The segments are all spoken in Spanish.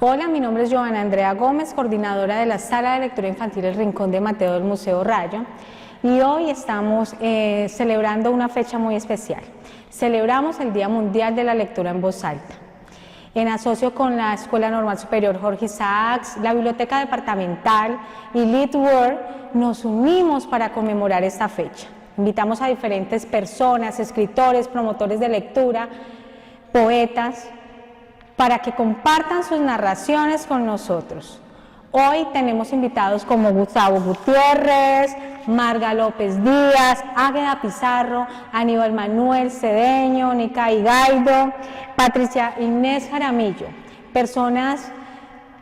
Hola, mi nombre es Joana Andrea Gómez, coordinadora de la Sala de Lectura Infantil El Rincón de Mateo del Museo Rayo, y hoy estamos celebrando una fecha muy especial. Celebramos el Día Mundial de la Lectura en Voz Alta. En asocio con la Escuela Normal Superior Jorge Isaacs, la Biblioteca Departamental y Lead World, nos unimos para conmemorar esta fecha. Invitamos a diferentes personas, escritores, promotores de lectura, poetas, para que compartan sus narraciones con nosotros. Hoy tenemos invitados como Gustavo Gutiérrez, Marga López Díaz, Águeda Pizarro, Aníbal Manuel Cedeño, Nica Higaido, Patricia Inés Jaramillo, personas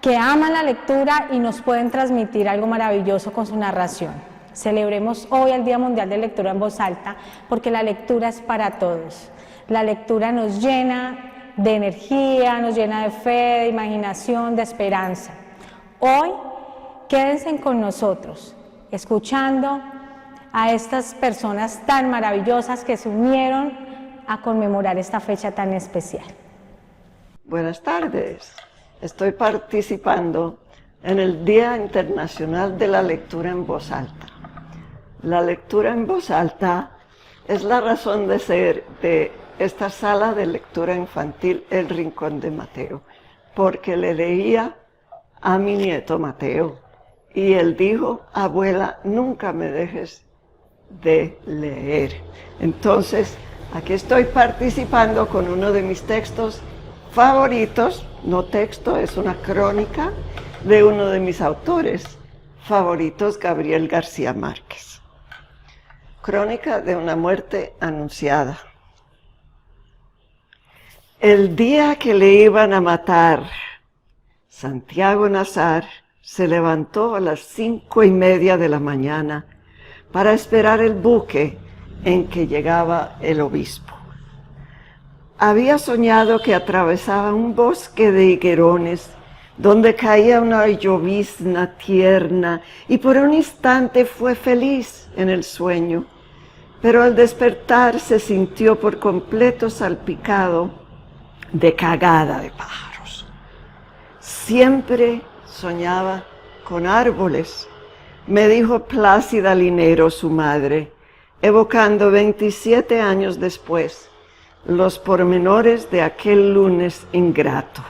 que aman la lectura y nos pueden transmitir algo maravilloso con su narración. Celebremos hoy el Día Mundial de Lectura en Voz Alta porque la lectura es para todos. La lectura nos llena de energía, nos llena de fe, de imaginación, de esperanza. Hoy, quédense con nosotros, escuchando a estas personas tan maravillosas que se unieron a conmemorar esta fecha tan especial. Buenas tardes. Estoy participando en el Día Internacional de la Lectura en Voz Alta. La lectura en voz alta es la razón de ser de esta sala de lectura infantil El Rincón de Mateo, porque le leía a mi nieto Mateo y él dijo: abuela, nunca me dejes de leer. Entonces, aquí estoy participando con uno de mis textos favoritos, no texto, es una crónica de uno de mis autores favoritos, Gabriel García Márquez. Crónica de una muerte anunciada. El día que le iban a matar, Santiago Nazar se levantó a las 5:30 de la mañana para esperar el buque en que llegaba el obispo. Había soñado que atravesaba un bosque de higuerones donde caía una llovizna tierna y por un instante fue feliz en el sueño, pero al despertar se sintió por completo salpicado de cagada de pájaros. Siempre soñaba con árboles, me dijo Plácida Linero, su madre, evocando 27 años después los pormenores de aquel lunes ingrato.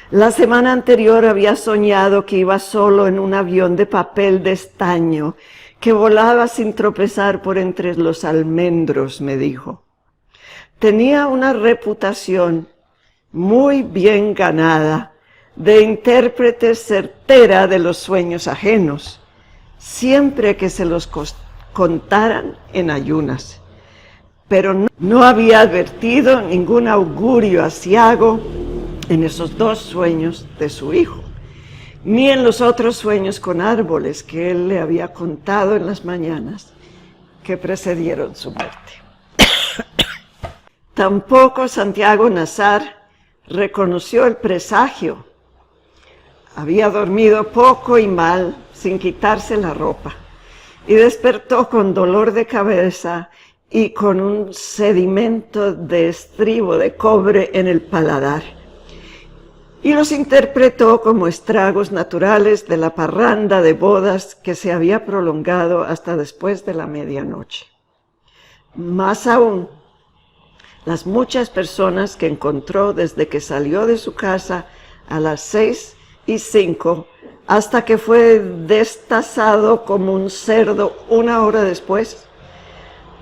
La semana anterior había soñado que iba solo en un avión de papel de estaño que volaba sin tropezar por entre los almendros, me dijo. Tenía una reputación muy bien ganada de intérprete certera de los sueños ajenos, siempre que se los contaran en ayunas. Pero no había advertido ningún augurio aciago en esos dos sueños de su hijo, ni en los otros sueños con árboles que él le había contado en las mañanas que precedieron su muerte. Tampoco Santiago Nazar reconoció el presagio. Había dormido poco y mal, sin quitarse la ropa, y despertó con dolor de cabeza y con un sedimento de estribo de cobre en el paladar, y los interpretó como estragos naturales de la parranda de bodas que se había prolongado hasta después de la medianoche. Más aún, las muchas personas que encontró desde que salió de su casa a las 6:05 hasta que fue destazado como un cerdo 1 hora después,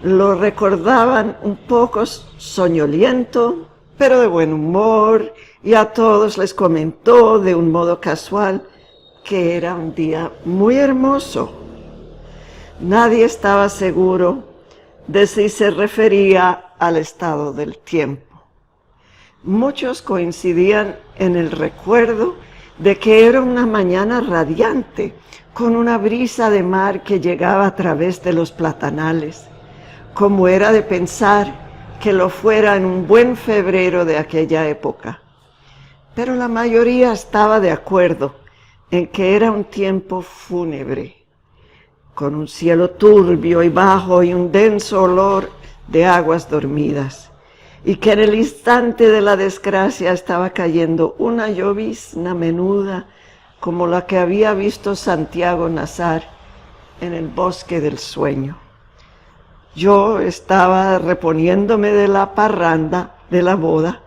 lo recordaban un poco soñoliento, pero de buen humor, y a todos les comentó de un modo casual que era un día muy hermoso. Nadie estaba seguro de si se refería al estado del tiempo. Muchos coincidían en el recuerdo de que era una mañana radiante, con una brisa de mar que llegaba a través de los platanales, como era de pensar que lo fuera en un buen febrero de aquella época. Pero la mayoría estaba de acuerdo en que era un tiempo fúnebre, con un cielo turbio y bajo y un denso olor de aguas dormidas, y que en el instante de la desgracia estaba cayendo una llovizna menuda como la que había visto Santiago Nazar en el bosque del sueño. Yo estaba reponiéndome de la parranda de la boda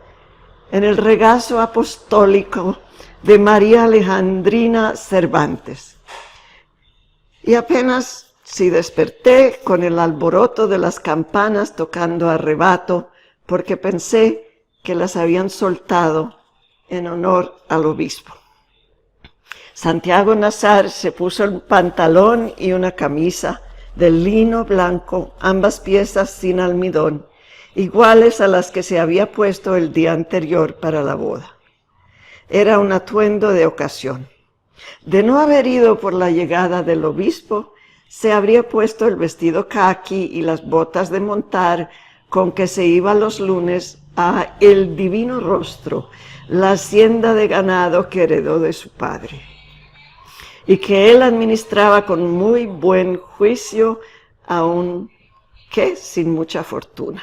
en el regazo apostólico de María Alejandrina Cervantes. Y apenas si desperté con el alboroto de las campanas tocando a rebato, porque pensé que las habían soltado en honor al obispo. Santiago Nazar se puso el pantalón y una camisa de lino blanco, ambas piezas sin almidón, iguales a las que se había puesto el día anterior para la boda. Era un atuendo de ocasión. De no haber ido por la llegada del obispo, se habría puesto el vestido caqui y las botas de montar con que se iba los lunes a El Divino Rostro, la hacienda de ganado que heredó de su padre, y que él administraba con muy buen juicio, aunque sin mucha fortuna.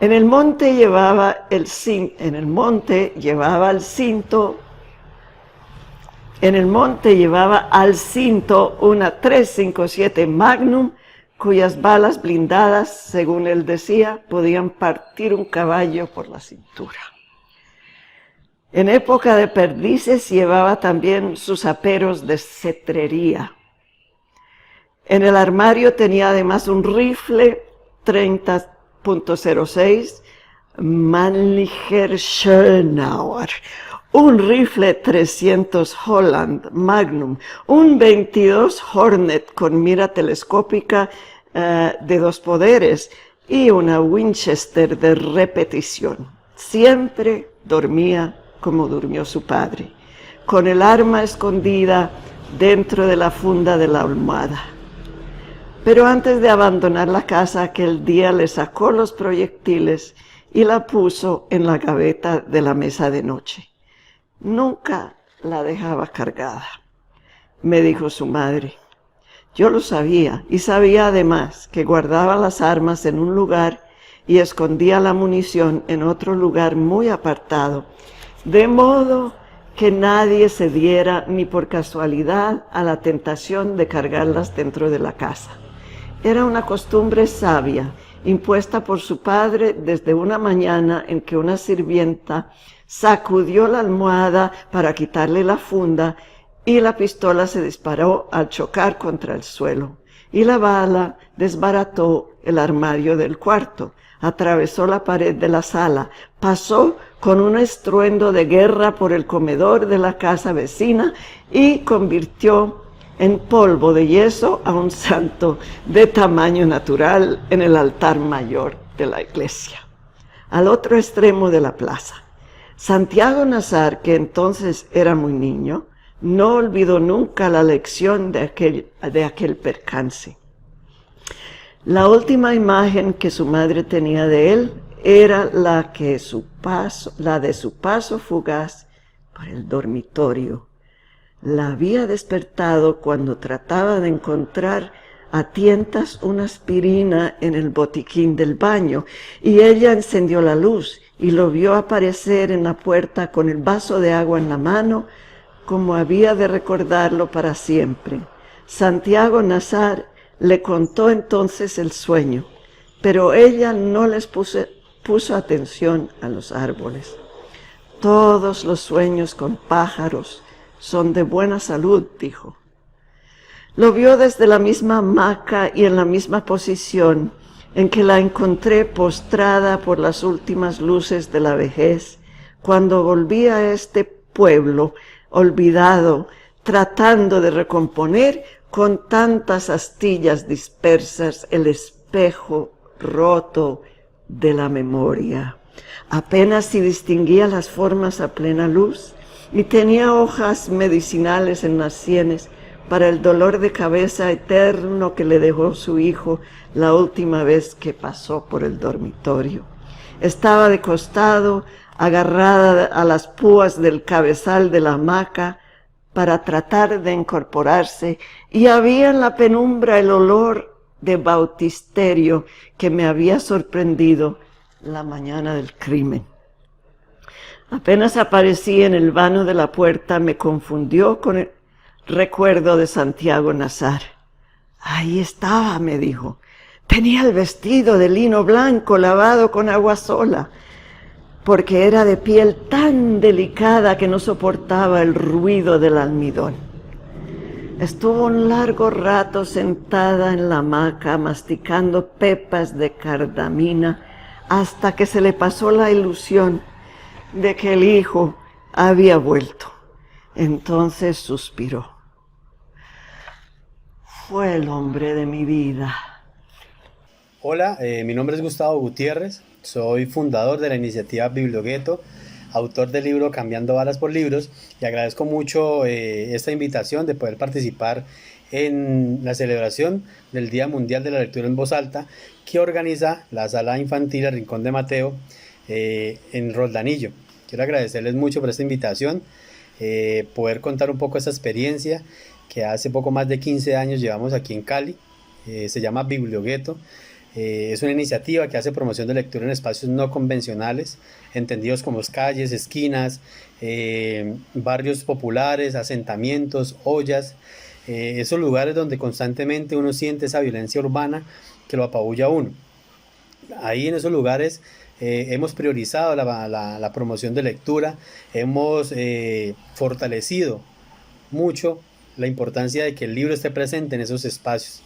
En el monte llevaba al cinto una 357 Magnum, cuyas balas blindadas, según él decía, podían partir un caballo por la cintura. En época de perdices llevaba también sus aperos de cetrería. En el armario tenía además un rifle 30.06 Mannlicher Schönauer, un rifle 300 Holland Magnum, un 22 Hornet con mira telescópica de 2 poderes y una Winchester de repetición. Siempre dormía como durmió su padre, con el arma escondida dentro de la funda de la almohada. Pero antes de abandonar la casa aquel día le sacó los proyectiles y la puso en la gaveta de la mesa de noche. Nunca la dejaba cargada, me dijo su madre. Yo lo sabía, y sabía además que guardaba las armas en un lugar y escondía la munición en otro lugar muy apartado, de modo que nadie se diera ni por casualidad a la tentación de cargarlas dentro de la casa. Era una costumbre sabia, impuesta por su padre desde una mañana en que una sirvienta sacudió la almohada para quitarle la funda y la pistola se disparó al chocar contra el suelo, y la bala desbarató el armario del cuarto, atravesó la pared de la sala, pasó con un estruendo de guerra por el comedor de la casa vecina y convirtió en polvo de yeso a un santo de tamaño natural en el altar mayor de la iglesia. Al otro extremo de la plaza, Santiago Nazar, que entonces era muy niño, no olvidó nunca la lección de aquel percance. La última imagen que su madre tenía de él era la de su paso fugaz por el dormitorio. La había despertado cuando trataba de encontrar a tientas una aspirina en el botiquín del baño, y ella encendió la luz y lo vio aparecer en la puerta con el vaso de agua en la mano, como había de recordarlo para siempre. Santiago Nazar le contó entonces el sueño, pero ella no les puso atención a los árboles. Todos los sueños con pájaros son de buena salud, dijo. Lo vio desde la misma hamaca y en la misma posición en que la encontré postrada por las últimas luces de la vejez, cuando volví a este pueblo olvidado, tratando de recomponer con tantas astillas dispersas el espejo roto de la memoria. Apenas si distinguía las formas a plena luz, y tenía hojas medicinales en las sienes para el dolor de cabeza eterno que le dejó su hijo la última vez que pasó por el dormitorio. Estaba de costado, agarrada a las púas del cabezal de la hamaca para tratar de incorporarse, y había en la penumbra el olor de bautisterio que me había sorprendido la mañana del crimen. Apenas aparecí en el vano de la puerta, me confundió con el recuerdo de Santiago Nazar. Ahí estaba, me dijo. Tenía el vestido de lino blanco lavado con agua sola, porque era de piel tan delicada que no soportaba el ruido del almidón. Estuvo un largo rato sentada en la hamaca masticando pepas de cardamina hasta que se le pasó la ilusión de que el hijo había vuelto. Entonces suspiró. Fue el hombre de mi vida. Hola, mi nombre es Gustavo Gutiérrez, soy fundador de la iniciativa Bibliogueto, autor del libro Cambiando Balas por Libros, y agradezco mucho esta invitación de poder participar en la celebración del Día Mundial de la Lectura en Voz Alta que organiza la Sala Infantil El Rincón de Mateo en Roldanillo. Quiero agradecerles mucho por esta invitación, poder contar un poco esta experiencia que hace poco más de 15 años llevamos aquí en Cali. Se llama Bibliogueto. Es una iniciativa que hace promoción de lectura en espacios no convencionales, entendidos como calles, esquinas, barrios populares, asentamientos, ollas, esos lugares donde constantemente uno siente esa violencia urbana que lo apabulla a uno. Ahí en esos lugares hemos priorizado la promoción de lectura, hemos fortalecido mucho la importancia de que el libro esté presente en esos espacios.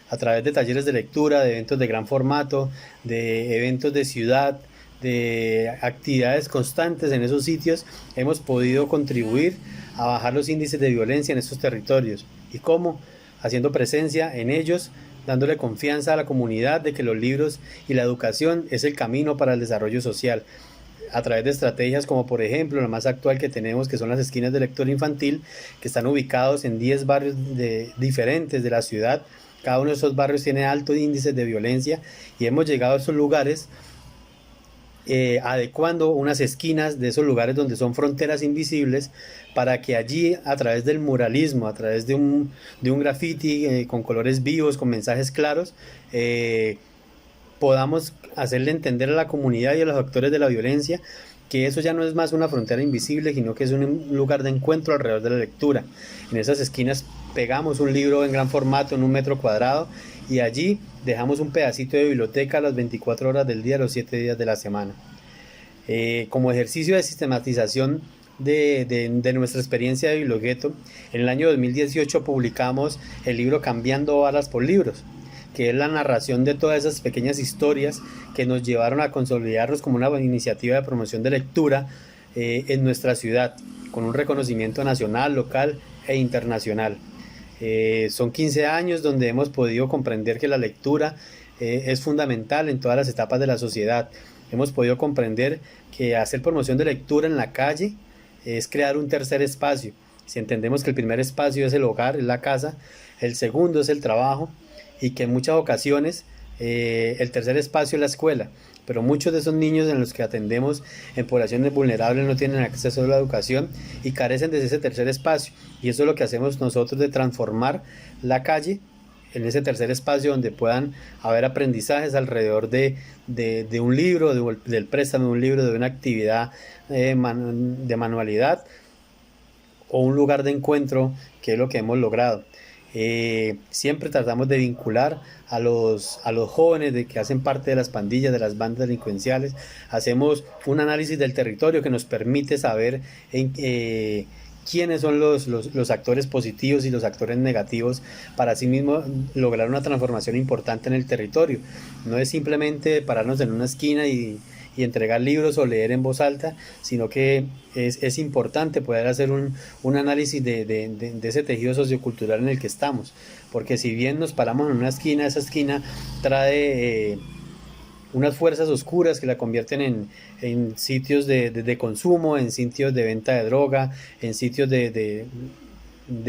A través de talleres de lectura, de eventos de gran formato, de eventos de ciudad, de actividades constantes en esos sitios, hemos podido contribuir a bajar los índices de violencia en estos territorios. ¿Y cómo? Haciendo presencia en ellos, dándole confianza a la comunidad de que los libros y la educación es el camino para el desarrollo social. A través de estrategias como por ejemplo la más actual que tenemos, que son las esquinas de lectura infantil, que están ubicados en 10 barrios diferentes de la ciudad. Cada uno de esos barrios tiene altos índices de violencia y hemos llegado a esos lugares adecuando unas esquinas de esos lugares donde son fronteras invisibles para que allí, a través del muralismo, a través de un graffiti con colores vivos, con mensajes claros, podamos hacerle entender a la comunidad y a los actores de la violencia que eso ya no es más una frontera invisible, sino que es un lugar de encuentro alrededor de la lectura. En esas esquinas pegamos un libro en gran formato, en 1 metro cuadrado, y allí dejamos un pedacito de biblioteca a las 24 horas del día, los 7 días de la semana. Como ejercicio de sistematización de nuestra experiencia de Bibliogueto, en el año 2018 publicamos el libro Cambiando Balas por Libros, que es la narración de todas esas pequeñas historias que nos llevaron a consolidarnos como una iniciativa de promoción de lectura en nuestra ciudad, con un reconocimiento nacional, local e internacional. Son 15 años donde hemos podido comprender que la lectura es fundamental en todas las etapas de la sociedad. Hemos podido comprender que hacer promoción de lectura en la calle es crear un tercer espacio. Si entendemos que el primer espacio es el hogar, es la casa, el segundo es el trabajo, y que en muchas ocasiones el tercer espacio es la escuela, pero muchos de esos niños en los que atendemos en poblaciones vulnerables no tienen acceso a la educación y carecen de ese tercer espacio, y eso es lo que hacemos nosotros, de transformar la calle en ese tercer espacio donde puedan haber aprendizajes alrededor de un libro, del préstamo de un libro, de una actividad de manualidad o un lugar de encuentro, que es lo que hemos logrado. Siempre tratamos de vincular a los jóvenes de que hacen parte de las pandillas, de las bandas delincuenciales. Hacemos un análisis del territorio que nos permite saber quiénes son los actores positivos y los actores negativos, para así mismo lograr una transformación importante en el territorio. No es simplemente pararnos en una esquina y entregar libros o leer en voz alta, sino que es importante poder hacer un análisis de ese tejido sociocultural en el que estamos, porque si bien nos paramos en una esquina, esa esquina trae unas fuerzas oscuras que la convierten en sitios de consumo, en sitios de venta de droga, en sitios de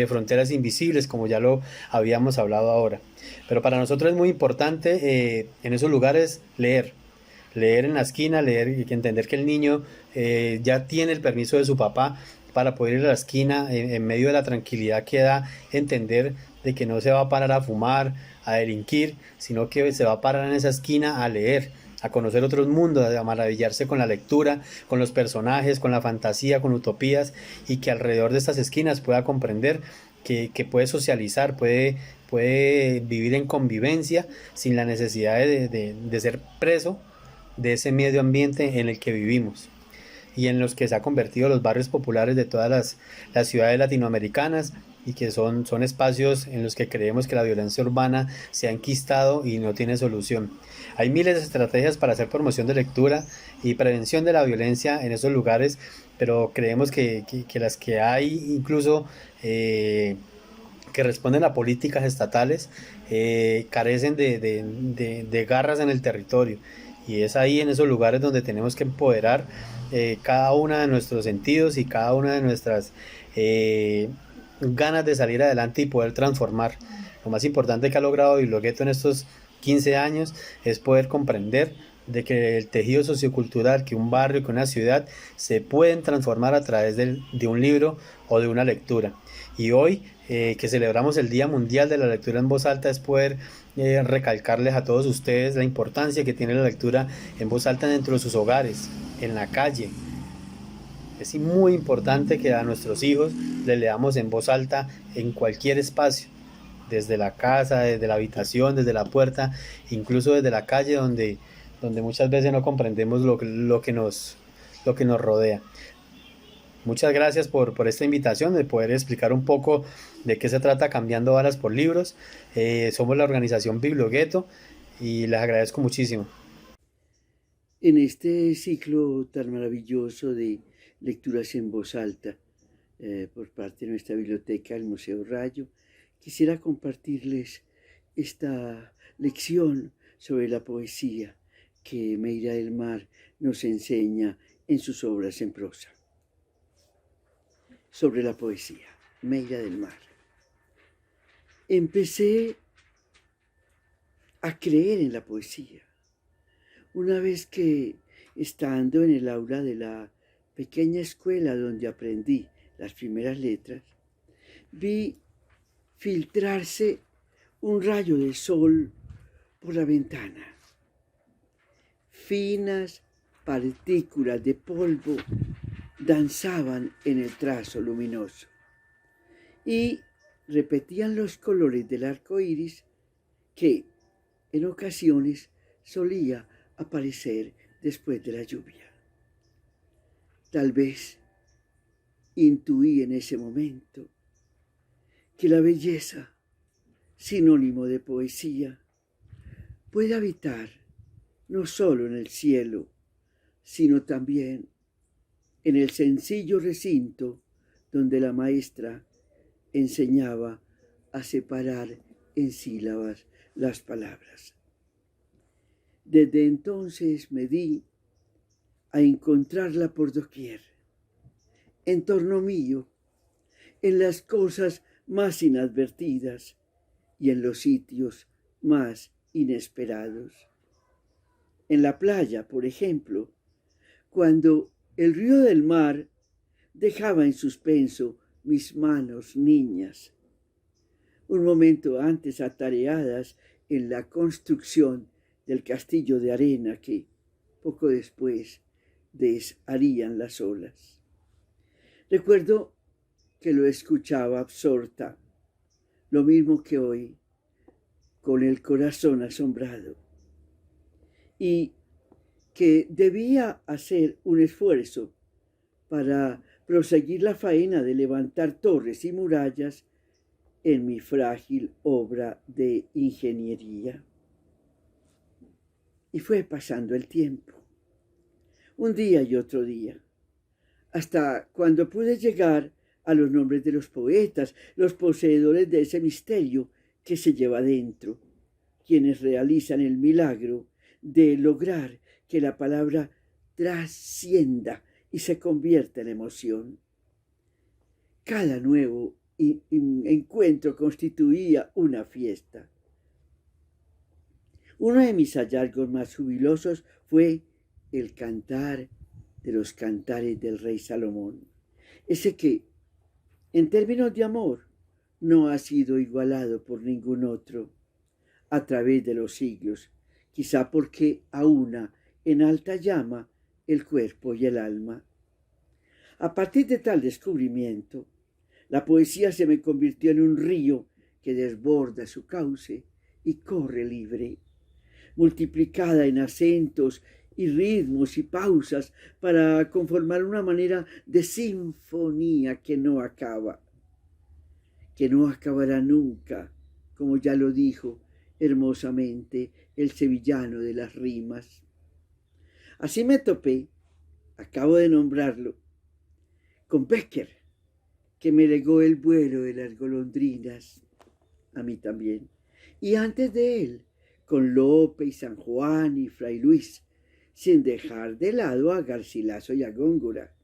fronteras invisibles, como ya lo habíamos hablado ahora. Pero para nosotros es muy importante en esos lugares leer en la esquina, leer y entender que el niño ya tiene el permiso de su papá para poder ir a la esquina en medio de la tranquilidad que da entender de que no se va a parar a fumar, a delinquir, sino que se va a parar en esa esquina a leer a conocer otros mundos, a maravillarse con la lectura, con los personajes, con la fantasía, con utopías, y que alrededor de estas esquinas pueda comprender que puede socializar, puede vivir en convivencia sin la necesidad de ser preso de ese medio ambiente en el que vivimos y en los que se han convertido los barrios populares de todas las ciudades latinoamericanas, y que son espacios en los que creemos que la violencia urbana se ha enquistado y no tiene solución. Hay miles de estrategias para hacer promoción de lectura y prevención de la violencia en esos lugares, pero creemos que las que hay incluso que responden a políticas estatales carecen de garras en el territorio. Y es ahí en esos lugares donde tenemos que empoderar cada uno de nuestros sentidos y cada una de nuestras ganas de salir adelante y poder transformar. Lo más importante que ha logrado Bibliogueto en estos 15 años es poder comprender de que el tejido sociocultural, que un barrio, que una ciudad se pueden transformar a través de un libro o de una lectura. Y hoy que celebramos el Día Mundial de la Lectura en Voz Alta, es poder recalcarles a todos ustedes la importancia que tiene la lectura en voz alta dentro de sus hogares, en la calle. Es muy importante que a nuestros hijos les leamos en voz alta en cualquier espacio, desde la casa, desde la habitación, desde la puerta, incluso desde la calle donde muchas veces no comprendemos lo que nos rodea. Muchas gracias por esta invitación, de poder explicar un poco de qué se trata Cambiando Balas por Libros. Somos la organización Bibliogueto y les agradezco muchísimo. En este ciclo tan maravilloso de lecturas en voz alta por parte de nuestra biblioteca, el Museo Rayo, quisiera compartirles esta lección sobre la poesía que Meira del Mar nos enseña en sus obras en prosa. Sobre la poesía, Meira del Mar. Empecé a creer en la poesía una vez que, estando en el aula de la pequeña escuela donde aprendí las primeras letras, vi filtrarse un rayo de sol por la ventana. Finas partículas de polvo danzaban en el trazo luminoso y repetían los colores del arco iris que en ocasiones solía aparecer después de la lluvia. Tal vez intuí en ese momento que la belleza, sinónimo de poesía, puede habitar no solo en el cielo, sino también en el sencillo recinto donde la maestra enseñaba a separar en sílabas las palabras. Desde entonces me di a encontrarla por doquier, en torno mío, en las cosas más inadvertidas y en los sitios más inesperados. En la playa, por ejemplo, cuando el río del mar dejaba en suspenso mis manos niñas, un momento antes atareadas en la construcción del castillo de arena que poco después desharían las olas. Recuerdo que lo escuchaba absorta, lo mismo que hoy, con el corazón asombrado, y que debía hacer un esfuerzo para proseguir la faena de levantar torres y murallas en mi frágil obra de ingeniería. Y fue pasando el tiempo, un día y otro día, hasta cuando pude llegar a los nombres de los poetas, los poseedores de ese misterio que se lleva dentro, quienes realizan el milagro de lograr que la palabra trascienda y se convierta en emoción. Cada nuevo encuentro constituía una fiesta. Uno de mis hallazgos más jubilosos fue el cantar de los cantares del rey Salomón, ese que, en términos de amor, no ha sido igualado por ningún otro a través de los siglos, quizá porque aúna en alta llama el cuerpo y el alma. A partir de tal descubrimiento, la poesía se me convirtió en un río que desborda su cauce y corre libre, multiplicada en acentos y ritmos y pausas para conformar una manera de sinfonía que no acaba, que no acabará nunca, como ya lo dijo hermosamente el sevillano de las rimas. Así me topé, acabo de nombrarlo, con Bécquer, que me legó el vuelo de las golondrinas, a mí también, y antes de él, con Lope y San Juan y Fray Luis, sin dejar de lado a Garcilaso y a Góngora,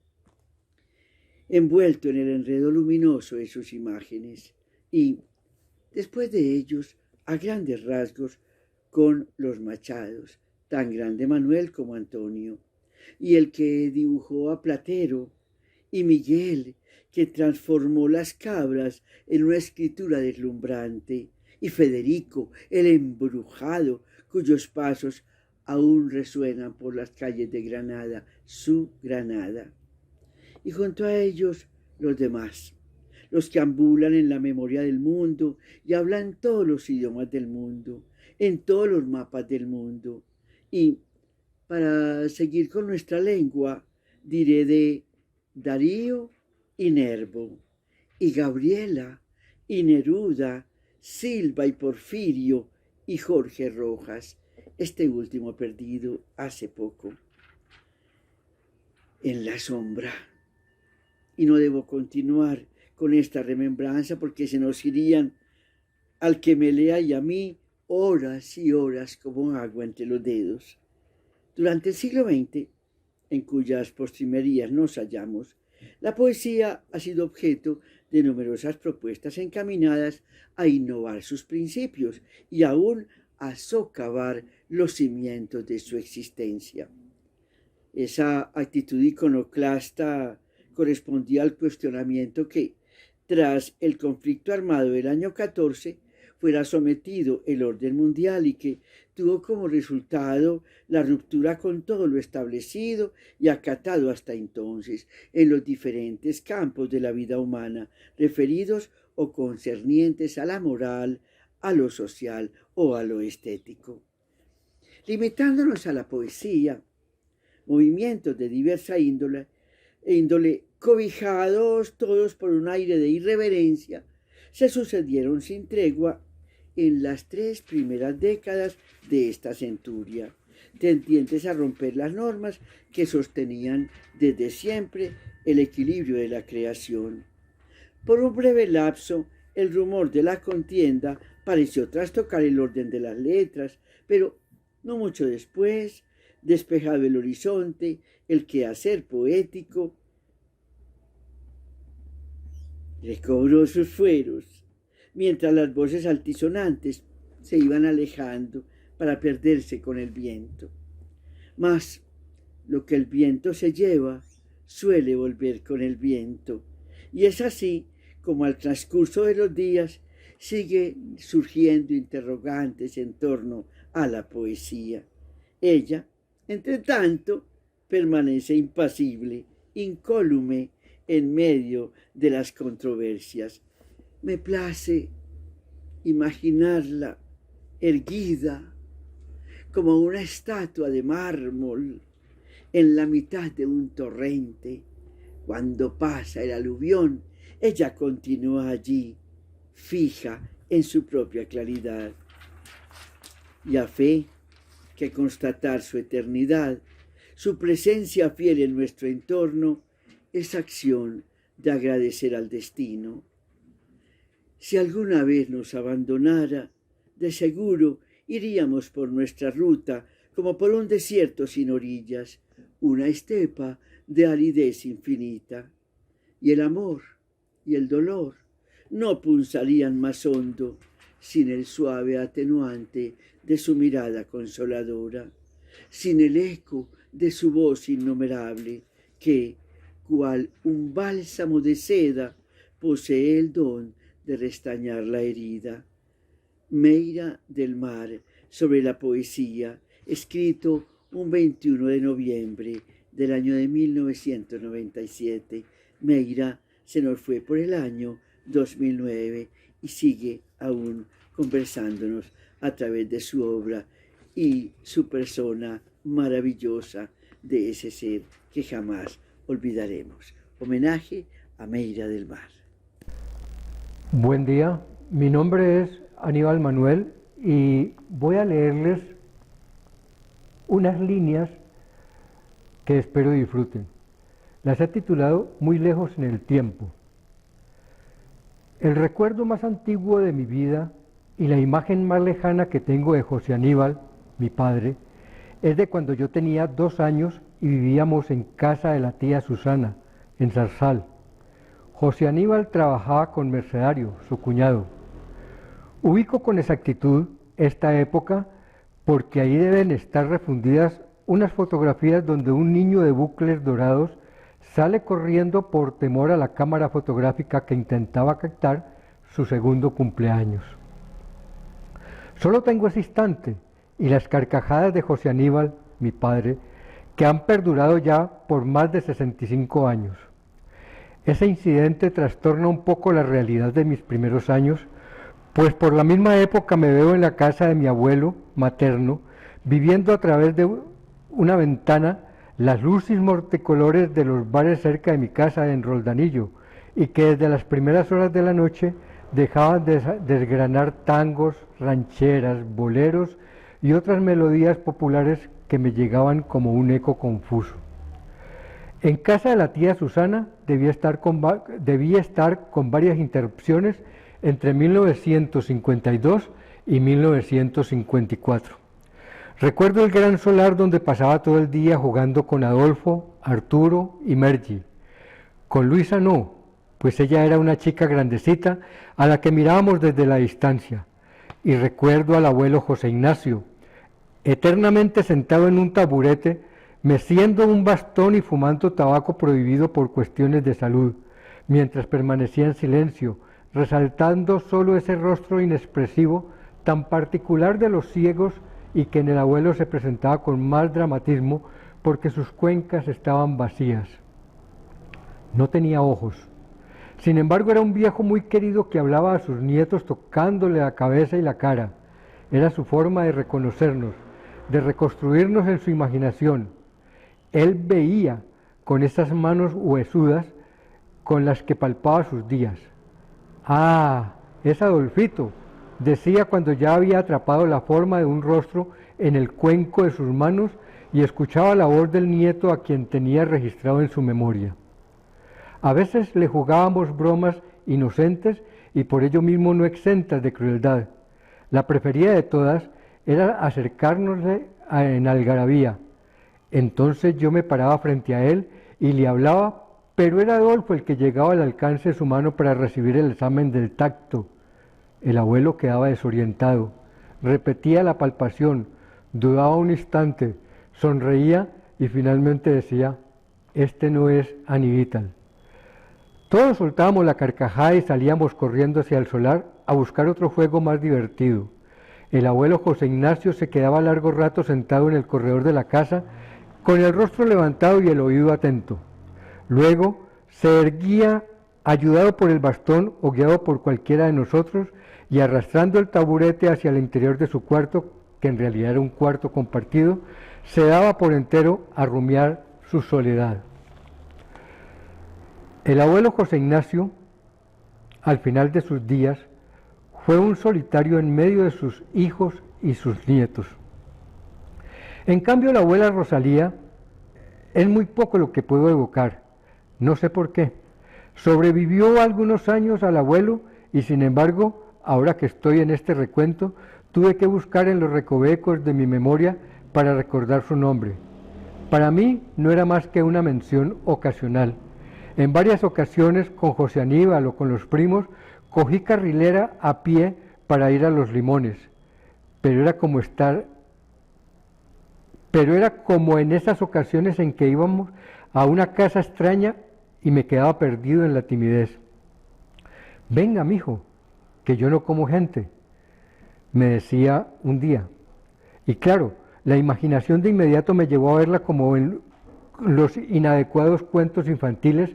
envuelto en el enredo luminoso de sus imágenes, y, después de ellos, a grandes rasgos, con los Machados, tan grande Manuel como Antonio, y el que dibujó a Platero, y Miguel, que transformó las cabras en una escritura deslumbrante, y Federico, el embrujado, cuyos pasos aún resuenan por las calles de Granada, su Granada. Y junto a ellos los demás, los que ambulan en la memoria del mundo y hablan todos los idiomas del mundo, en todos los mapas del mundo. Y para seguir con nuestra lengua, diré de Darío y Nervo, y Gabriela y Neruda, Silva y Porfirio y Jorge Rojas, este último perdido hace poco, en la sombra. Y no debo continuar con esta remembranza porque se nos irían al que me lea y a mí horas y horas como agua entre los dedos. Durante el siglo XX, en cuyas postrimerías nos hallamos, la poesía ha sido objeto de numerosas propuestas encaminadas a innovar sus principios y aún a socavar los cimientos de su existencia. Esa actitud iconoclasta correspondía al cuestionamiento que, tras el conflicto armado del año 14, fuera sometido el orden mundial y que tuvo como resultado la ruptura con todo lo establecido y acatado hasta entonces en los diferentes campos de la vida humana, referidos o concernientes a la moral, a lo social o a lo estético. Limitándonos a la poesía, movimientos de diversa índole, cobijados todos por un aire de irreverencia, se sucedieron sin tregua en las 3 primeras décadas de esta centuria, tendientes a romper las normas que sostenían desde siempre el equilibrio de la creación. Por un breve lapso, el rumor de la contienda pareció trastocar el orden de las letras, pero no mucho después, despejado el horizonte, el quehacer poético recobró sus fueros, mientras las voces altisonantes se iban alejando para perderse con el viento. Mas lo que el viento se lleva suele volver con el viento, y es así como al transcurso de los días siguen surgiendo interrogantes en torno a la poesía. Ella, entre tanto, permanece impasible, incólume en medio de las controversias. Me place imaginarla erguida como una estatua de mármol en la mitad de un torrente. Cuando pasa el aluvión, ella continúa allí, fija en su propia claridad. Y a fe que constatar su eternidad, su presencia fiel en nuestro entorno, es acción de agradecer al destino. Si alguna vez nos abandonara, de seguro iríamos por nuestra ruta como por un desierto sin orillas, una estepa de aridez infinita. Y el amor y el dolor no punzarían más hondo sin el suave atenuante de su mirada consoladora, sin el eco de su voz innumerable, que, cual un bálsamo de seda, posee el don de restañar la herida. Meira del Mar, sobre la poesía, escrito un 21 de noviembre del año de 1997. Meira se nos fue por el año 2009 y sigue aún conversándonos a través de su obra y su persona maravillosa de ese ser que jamás olvidaremos. Homenaje a Meira del Mar. Buen día, mi nombre es Aníbal Manuel y voy a leerles unas líneas que espero disfruten. Las he titulado Muy lejos en el tiempo. El recuerdo más antiguo de mi vida y la imagen más lejana que tengo de José Aníbal, mi padre, es de cuando yo tenía 2 años y vivíamos en casa de la tía Susana, en Zarzal. José Aníbal trabajaba con Mercedario, su cuñado. Ubico con exactitud esta época porque ahí deben estar refundidas unas fotografías donde un niño de bucles dorados sale corriendo por temor a la cámara fotográfica que intentaba captar su segundo cumpleaños. Solo tengo ese instante y las carcajadas de José Aníbal, mi padre, que han perdurado ya por más de 65 años. Ese incidente trastorna un poco la realidad de mis primeros años, pues por la misma época me veo en la casa de mi abuelo materno, viviendo a través de una ventana las luces multicolores de los bares cerca de mi casa en Roldanillo, y que desde las primeras horas de la noche dejaban de desgranar tangos, rancheras, boleros y otras melodías populares que me llegaban como un eco confuso. En casa de la tía Susana debía estar con varias interrupciones entre 1952 y 1954. Recuerdo el gran solar donde pasaba todo el día jugando con Adolfo, Arturo y Mergy. Con Luisa no, pues ella era una chica grandecita a la que mirábamos desde la distancia. Y recuerdo al abuelo José Ignacio, eternamente sentado en un taburete, meciendo un bastón y fumando tabaco prohibido por cuestiones de salud, mientras permanecía en silencio, resaltando solo ese rostro inexpresivo tan particular de los ciegos y que en el abuelo se presentaba con más dramatismo porque sus cuencas estaban vacías. No tenía ojos. Sin embargo, era un viejo muy querido que hablaba a sus nietos tocándole la cabeza y la cara. Era su forma de reconocernos, de reconstruirnos en su imaginación. Él veía con esas manos huesudas con las que palpaba sus días. Ah, es Adolfito, decía cuando ya había atrapado la forma de un rostro en el cuenco de sus manos y escuchaba la voz del nieto a quien tenía registrado en su memoria. A veces le jugábamos bromas inocentes y por ello mismo no exentas de crueldad. La preferida de todas era acercárnosle en algarabía. Entonces yo me paraba frente a él y le hablaba, pero era Adolfo el que llegaba al alcance de su mano para recibir el examen del tacto. El abuelo quedaba desorientado, repetía la palpación, dudaba un instante, sonreía y finalmente decía, este no es Aníbal. Todos soltábamos la carcajada y salíamos corriendo hacia el solar a buscar otro juego más divertido. El abuelo José Ignacio se quedaba largo rato sentado en el corredor de la casa, con el rostro levantado y el oído atento. Luego se erguía, ayudado por el bastón o guiado por cualquiera de nosotros, y arrastrando el taburete hacia el interior de su cuarto, que en realidad era un cuarto compartido, se daba por entero a rumiar su soledad. El abuelo José Ignacio, al final de sus días, fue un solitario en medio de sus hijos y sus nietos. En cambio, la abuela Rosalía es muy poco lo que puedo evocar, no sé por qué. Sobrevivió algunos años al abuelo y sin embargo, ahora que estoy en este recuento, tuve que buscar en los recovecos de mi memoria para recordar su nombre. Para mí no era más que una mención ocasional. En varias ocasiones con José Aníbal o con los primos cogí carrilera a pie para ir a Los Limones, pero era como en esas ocasiones en que íbamos a una casa extraña y me quedaba perdido en la timidez. Venga, mijo, que yo no como gente. me decía un día. Y claro, la imaginación de inmediato me llevó a verla como en los inadecuados cuentos infantiles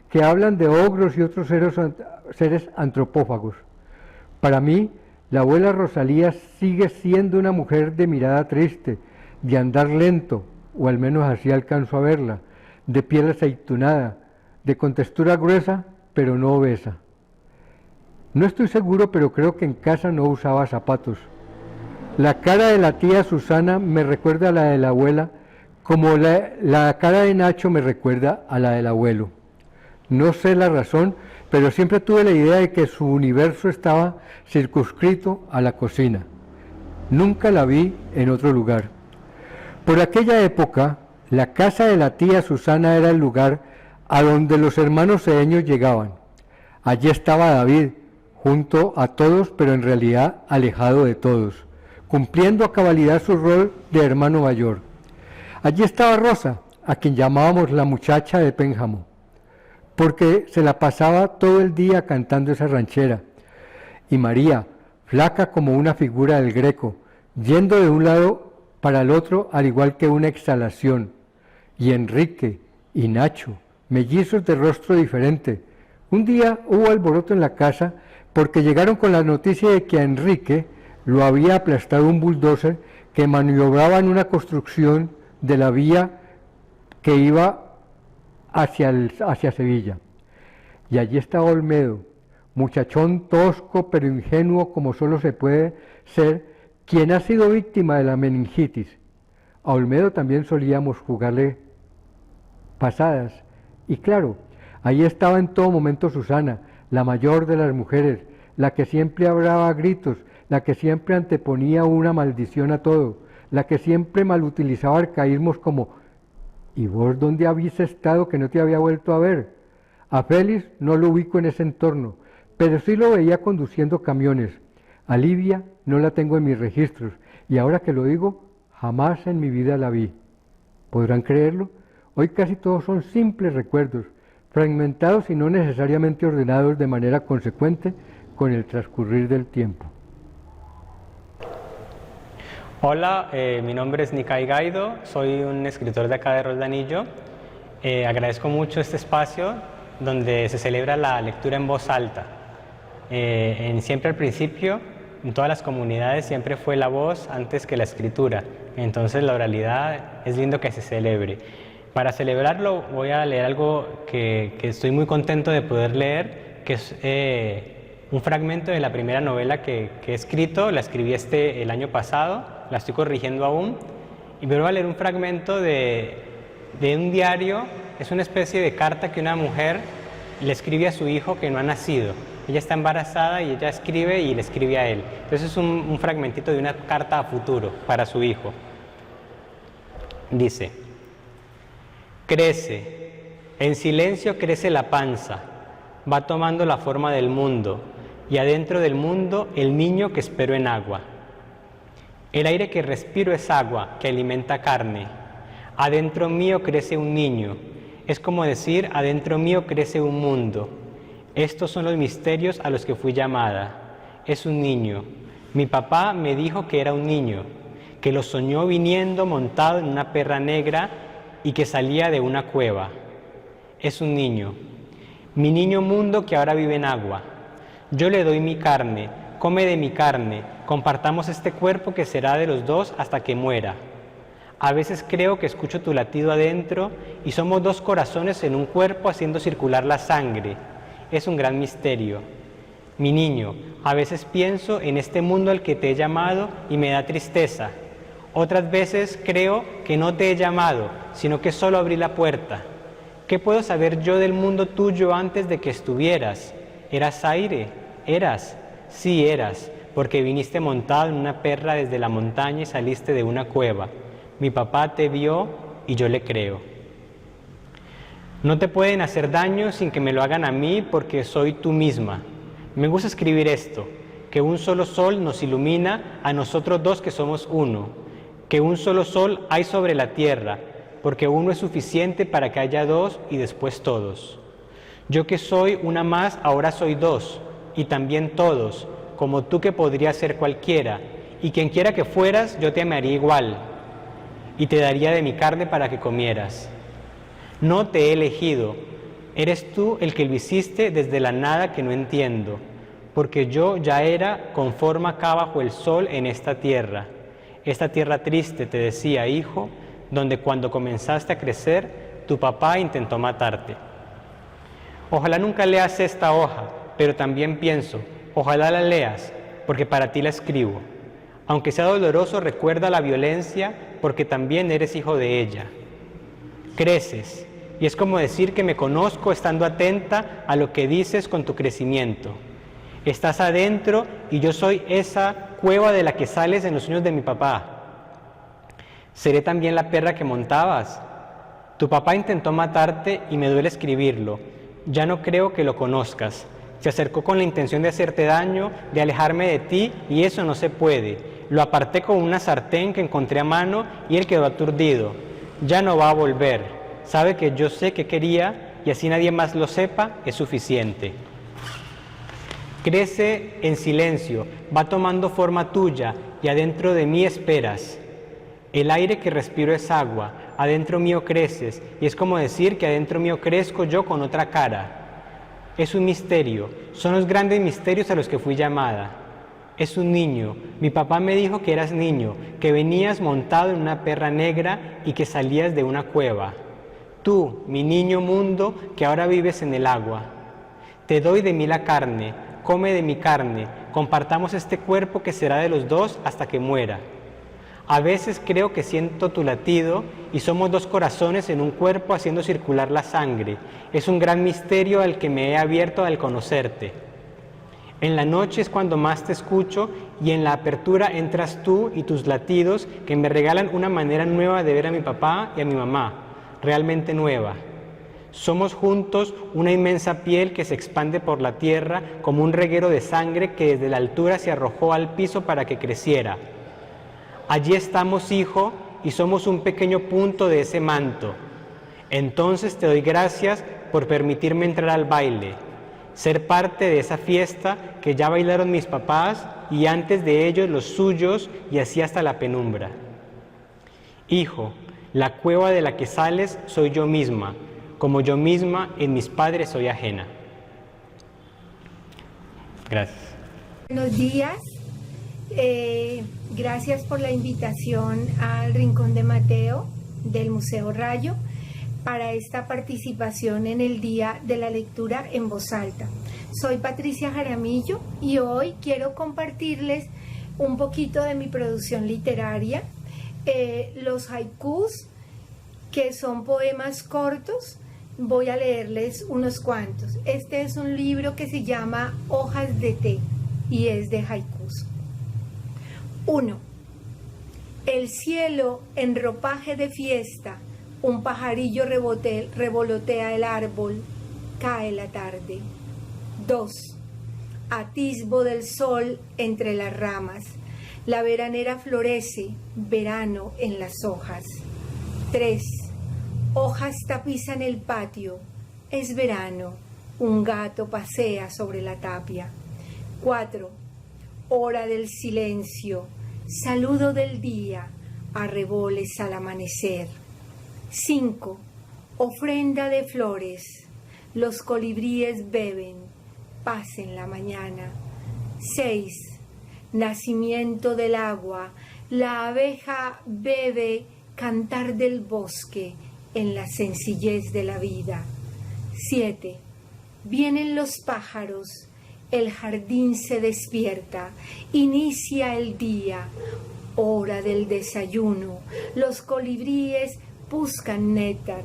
que hablan de ogros y otros seres antropófagos. Para mí, la abuela Rosalía sigue siendo una mujer de mirada triste, de andar lento, o al menos así alcanzo a verla, de piel aceitunada, de contextura gruesa, pero no obesa. No estoy seguro, pero creo que en casa no usaba zapatos. La cara de la tía Susana me recuerda a la de la abuela, como la cara de Nacho me recuerda a la del abuelo. No sé la razón, pero siempre tuve la idea de que su universo estaba circunscrito a la cocina. Nunca la vi en otro lugar. Por aquella época, la casa de la tía Susana era el lugar a donde los hermanos Cedeños llegaban. Allí estaba David, junto a todos, pero en realidad alejado de todos, cumpliendo a cabalidad su rol de hermano mayor. Allí estaba Rosa, a quien llamábamos la muchacha de Pénjamo, porque se la pasaba todo el día cantando esa ranchera. Y María, flaca como una figura del Greco, yendo de un lado para el otro al igual que una exhalación. Y Enrique y Nacho, mellizos de rostro diferente. Un día hubo alboroto en la casa porque llegaron con la noticia de que a Enrique lo había aplastado un bulldozer que maniobraba en una construcción de la vía que iba hacia Sevilla. Y allí estaba Olmedo, muchachón tosco pero ingenuo como solo se puede ser, quien ha sido víctima de la meningitis. A Olmedo también solíamos jugarle pasadas. Y claro, ahí estaba en todo momento Susana, la mayor de las mujeres, la que siempre hablaba a gritos, la que siempre anteponía una maldición a todo, la que siempre malutilizaba arcaísmos como ¿y vos dónde habéis estado que no te había vuelto a ver? A Félix no lo ubico en ese entorno, pero sí lo veía conduciendo camiones. A Livia no la tengo en mis registros, y ahora que lo digo, jamás en mi vida la vi. ¿Podrán creerlo? Hoy casi todos son simples recuerdos, fragmentados y no necesariamente ordenados de manera consecuente con el transcurrir del tiempo. Hola, mi nombre es Nikai Gaido, soy un escritor de acá de Roldanillo. Agradezco mucho este espacio donde se celebra la lectura en voz alta. Siempre al principio, en todas las comunidades, siempre fue la voz antes que la escritura. Entonces la oralidad es lindo que se celebre. Para celebrarlo voy a leer algo que estoy muy contento de poder leer, que es un fragmento de la primera novela que he escrito. La escribí el año pasado, la estoy corrigiendo aún, y me voy a leer un fragmento de un diario. Es una especie de carta que una mujer le escribe a su hijo que no ha nacido. Ella está embarazada y ella escribe y le escribe a él. Entonces es un fragmentito de una carta a futuro para su hijo. Dice: crece, en silencio crece la panza, va tomando la forma del mundo, y adentro del mundo el niño que espero en agua. El aire que respiro es agua que alimenta carne. Adentro mío crece un niño. Es como decir, adentro mío crece un mundo. Estos son los misterios a los que fui llamada. Es un niño. Mi papá me dijo que era un niño, que lo soñó viniendo montado en una perra negra y que salía de una cueva. Es un niño. Mi niño mundo que ahora vive en agua. Yo le doy mi carne, come de mi carne, compartamos este cuerpo que será de los dos hasta que muera. A veces creo que escucho tu latido adentro y somos dos corazones en un cuerpo haciendo circular la sangre. Es un gran misterio. Mi niño, a veces pienso en este mundo al que te he llamado y me da tristeza. Otras veces creo que no te he llamado, sino que solo abrí la puerta. ¿Qué puedo saber yo del mundo tuyo antes de que estuvieras? ¿Eras aire? ¿Eras? Sí, eras, porque viniste montado en una perra desde la montaña y saliste de una cueva. Mi papá te vio y yo le creo. No te pueden hacer daño sin que me lo hagan a mí porque soy tú misma. Me gusta escribir esto, que un solo sol nos ilumina a nosotros dos que somos uno, que un solo sol hay sobre la tierra, porque uno es suficiente para que haya dos y después todos. Yo que soy una más, ahora soy dos, y también todos, como tú que podría ser cualquiera, y quien quiera que fueras, yo te amaría igual, y te daría de mi carne para que comieras. No te he elegido, eres tú el que lo hiciste desde la nada que no entiendo, porque yo ya era con forma acá bajo el sol en esta tierra triste, te decía, hijo, donde cuando comenzaste a crecer, tu papá intentó matarte. Ojalá nunca leas esta hoja, pero también pienso, ojalá la leas, porque para ti la escribo. Aunque sea doloroso, recuerda la violencia, porque también eres hijo de ella. Creces, y es como decir que me conozco estando atenta a lo que dices con tu crecimiento. Estás adentro y yo soy esa cueva de la que sales en los sueños de mi papá. Seré también la perra que montabas. Tu papá intentó matarte y me duele escribirlo. Ya no creo que lo conozcas. Se acercó con la intención de hacerte daño, de alejarme de ti, y eso no se puede. Lo aparté con una sartén que encontré a mano y él quedó aturdido. Ya no va a volver. Sabe que yo sé que quería y así nadie más lo sepa, es suficiente. Crece en silencio, va tomando forma tuya y adentro de mí esperas. El aire que respiro es agua, adentro mío creces y es como decir que adentro mío crezco yo con otra cara. Es un misterio, son los grandes misterios a los que fui llamada. Es un niño, mi papá me dijo que eras niño, que venías montado en una perra negra y que salías de una cueva. Tú, mi niño mundo, que ahora vives en el agua. Te doy de mí la carne, come de mi carne, compartamos este cuerpo que será de los dos hasta que muera. A veces creo que siento tu latido y somos dos corazones en un cuerpo haciendo circular la sangre. Es un gran misterio al que me he abierto al conocerte. En la noche es cuando más te escucho y en la apertura entras tú y tus latidos que me regalan una manera nueva de ver a mi papá y a mi mamá, realmente nueva. Somos juntos una inmensa piel que se expande por la tierra como un reguero de sangre que desde la altura se arrojó al piso para que creciera. Allí estamos, hijo, y somos un pequeño punto de ese manto. Entonces te doy gracias por permitirme entrar al baile, ser parte de esa fiesta que ya bailaron mis papás y antes de ellos los suyos y así hasta la penumbra. Hijo, la cueva de la que sales soy yo misma, como yo misma en mis padres soy ajena. Gracias. Buenos días. Gracias por la invitación al Rincón de Mateo del Museo Rayo para esta participación en el Día de la Lectura en Voz Alta. Soy Patricia Jaramillo y hoy quiero compartirles un poquito de mi producción literaria, los haikus, que son poemas cortos. Voy a leerles unos cuantos. Este es un libro que se llama Hojas de té y es de haikus. 1. El cielo en ropaje de fiesta, un pajarillo revolotea el árbol, cae la tarde. 2. Atisbo del sol entre las ramas, la veranera florece, verano en las hojas. 3. Hojas tapizan el patio, es verano, un gato pasea sobre la tapia. 4. Hora del silencio, saludo del día, arreboles al amanecer. 5. Ofrenda de flores, los colibríes beben, paz en la mañana. 6. Nacimiento del agua, la abeja bebe, cantar del bosque, en la sencillez de la vida. 7. Vienen los pájaros, el jardín se despierta, inicia el día, hora del desayuno, los colibríes buscan néctar,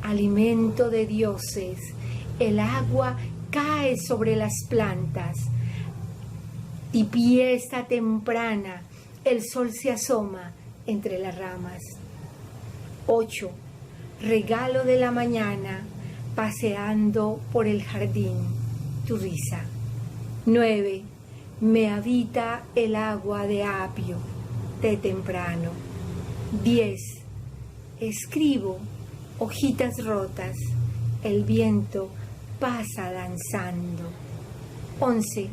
alimento de dioses, el agua cae sobre las plantas, tibieza temprana, el sol se asoma entre las ramas. 8. Regalo de la mañana, paseando por el jardín, tu risa. 9. Me habita el agua de apio, de temprano. 10. Escribo, hojitas rotas, el viento pasa danzando. 11.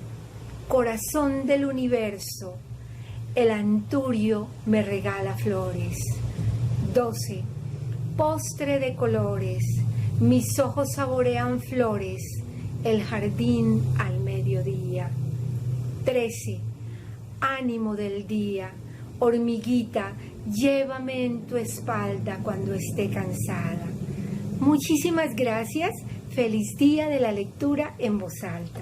corazón del universo, el anturio me regala flores. 12. Postre de colores, mis ojos saborean flores, el jardín al mediodía. 13. Ánimo del día, hormiguita, llévame en tu espalda cuando esté cansada. Muchísimas gracias. Feliz día de la lectura en voz alta.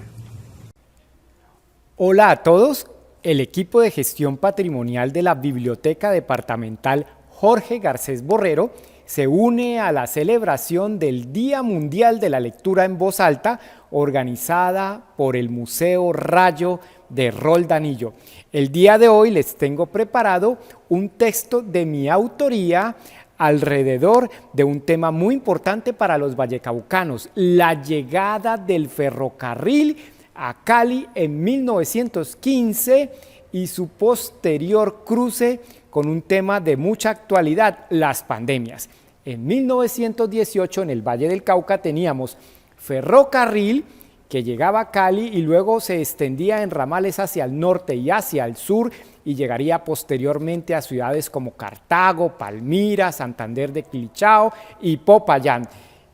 Hola a todos. El equipo de gestión patrimonial de la Biblioteca Departamental Jorge Garcés Borrero se une a la celebración del Día Mundial de la Lectura en Voz Alta, organizada por el Museo Rayo de Roldanillo. El día de hoy les tengo preparado un texto de mi autoría alrededor de un tema muy importante para los vallecaucanos, la llegada del ferrocarril a Cali en 1915 y su posterior cruce con un tema de mucha actualidad, las pandemias. En 1918 en el Valle del Cauca teníamos ferrocarril que llegaba a Cali y luego se extendía en ramales hacia el norte y hacia el sur y llegaría posteriormente a ciudades como Cartago, Palmira, Santander de Quilichao y Popayán.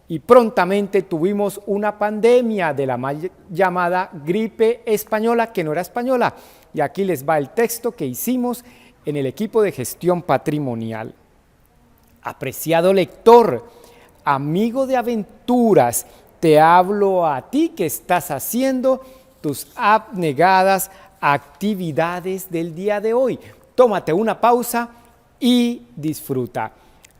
Y prontamente tuvimos una pandemia de la mal llamada gripe española, que no era española. Y aquí les va el texto que hicimos en el equipo de gestión patrimonial. Apreciado lector, amigo de aventuras, te hablo a ti que estás haciendo tus abnegadas actividades del día de hoy. Tómate una pausa y disfruta.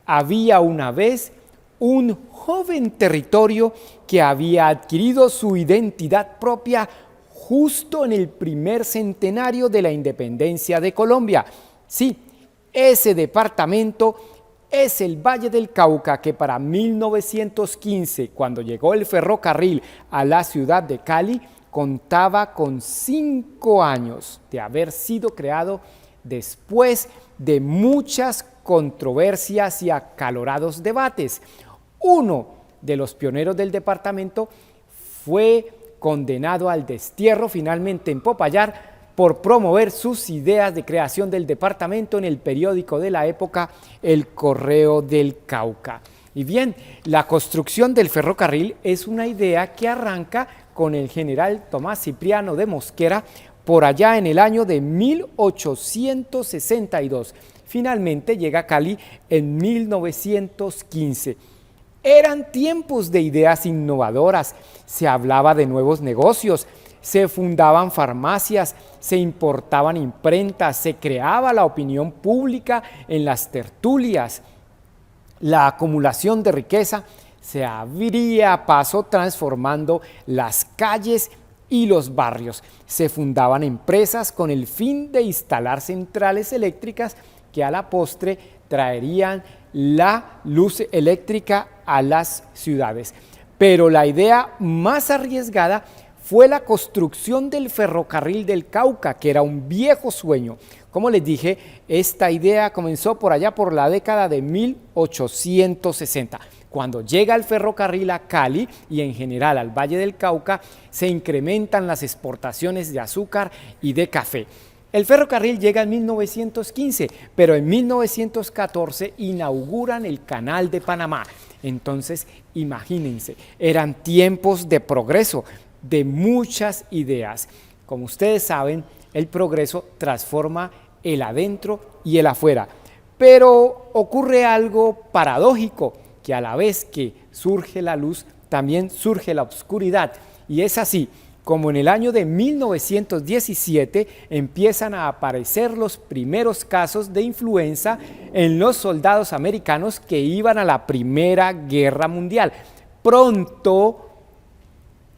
Había una vez un joven territorio que había adquirido su identidad propia justo en el primer centenario de la independencia de Colombia. Sí, ese departamento es el Valle del Cauca, que para 1915, cuando llegó el ferrocarril a la ciudad de Cali, contaba con 5 años de haber sido creado después de muchas controversias y acalorados debates. Uno de los pioneros del departamento fue condenado al destierro finalmente en Popayán por promover sus ideas de creación del departamento en el periódico de la época, El Correo del Cauca. Y bien, la construcción del ferrocarril es una idea que arranca con el general Tomás Cipriano de Mosquera por allá en el año de 1862. Finalmente llega a Cali en 1915. Eran tiempos de ideas innovadoras, se hablaba de nuevos negocios, se fundaban farmacias, se importaban imprentas, se creaba la opinión pública en las tertulias. La acumulación de riqueza se abría a paso transformando las calles y los barrios. Se fundaban empresas con el fin de instalar centrales eléctricas que a la postre traerían la luz eléctrica a las ciudades. Pero la idea más arriesgada fue la construcción del ferrocarril del Cauca, que era un viejo sueño. Como les dije, esta idea comenzó por allá por la década de 1860. Cuando llega el ferrocarril a Cali y en general al Valle del Cauca, se incrementan las exportaciones de azúcar y de café. El ferrocarril llega en 1915, pero en 1914 inauguran el Canal de Panamá. Entonces, imagínense, eran tiempos de progreso, de muchas ideas. Como ustedes saben, el progreso transforma el adentro y el afuera. Pero ocurre algo paradójico, que a la vez que surge la luz, también surge la oscuridad. Y es así, como en el año de 1917 empiezan a aparecer los primeros casos de influenza en los soldados americanos que iban a la Primera Guerra Mundial. Pronto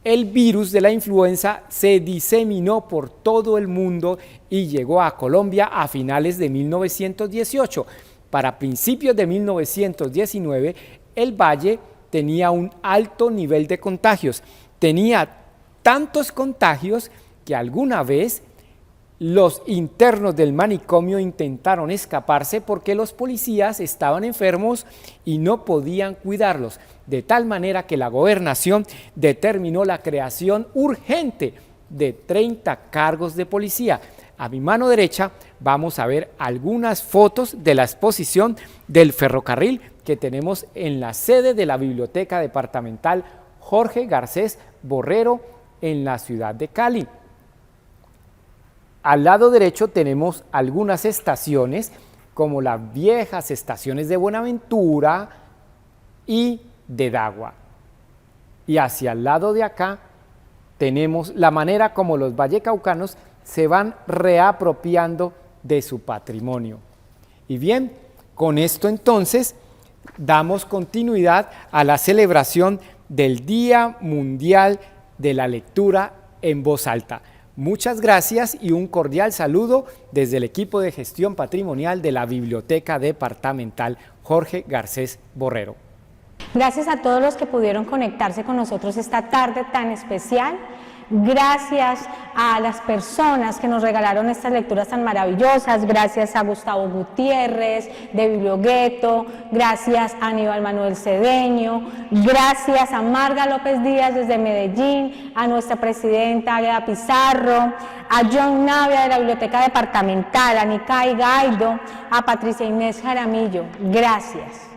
el virus de la influenza se diseminó por todo el mundo y llegó a Colombia a finales de 1918. Para principios de 1919, el Valle tenía un alto nivel de contagios. Tenía tantos contagios que alguna vez los internos del manicomio intentaron escaparse porque los policías estaban enfermos y no podían cuidarlos, de tal manera que la gobernación determinó la creación urgente de 30 cargos de policía. A mi mano derecha vamos a ver algunas fotos de la exposición del ferrocarril que tenemos en la sede de la Biblioteca Departamental Jorge Garcés Borrero en la ciudad de Cali. Al lado derecho tenemos algunas estaciones como las viejas estaciones de Buenaventura y de Dagua. Y hacia el lado de acá tenemos la manera como los vallecaucanos se van reapropiando de su patrimonio. Y bien, con esto entonces damos continuidad a la celebración del Día Mundial de la Lectura en Voz Alta. Muchas gracias y un cordial saludo desde el equipo de gestión patrimonial de la Biblioteca Departamental Jorge Garcés Borrero. Gracias a todos los que pudieron conectarse con nosotros esta tarde tan especial. Gracias a las personas que nos regalaron estas lecturas tan maravillosas, gracias a Gustavo Gutiérrez de Bibliogueto, gracias a Aníbal Manuel Cedeño, gracias a Marga López Díaz desde Medellín, a nuestra presidenta Águeda Pizarro, a John Navia de la Biblioteca Departamental, a Nicay Gaido, a Patricia Inés Jaramillo. Gracias.